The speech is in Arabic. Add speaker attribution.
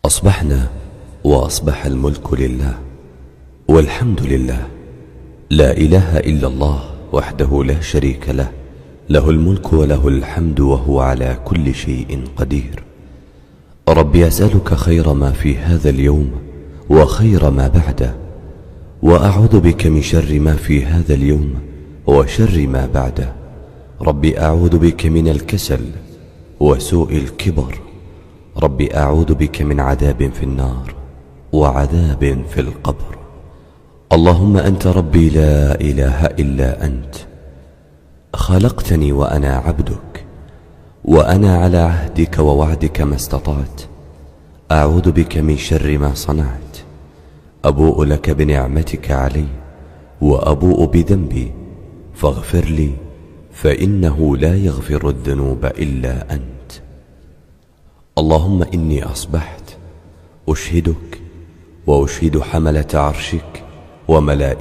Speaker 1: أصبحنا وأصبح الملك لله والحمد لله، لا إله إلا الله وحده لا شريك له، له الملك وله الحمد وهو على كل شيء قدير. ربي أسألك خير ما في هذا اليوم وخير ما بعده، وأعوذ بك من شر ما في هذا اليوم وشر ما بعده. ربي أعوذ بك من الكسل وسوء الكبر. ربي أعوذ بك من عذاب في النار وعذاب في القبر. اللهم أنت ربي لا إله إلا أنت، خلقتني وأنا عبدك، وأنا على عهدك ووعدك ما استطعت. أعوذ بك من شر ما صنعت. أبوء لك بنعمتك علي وأبوء بذنبي، فاغفر لي فإنه لا يغفر الذنوب إلا أنت. اللهم إني أصبحت أشهدك وأشهد حملة عرشك وملائكتك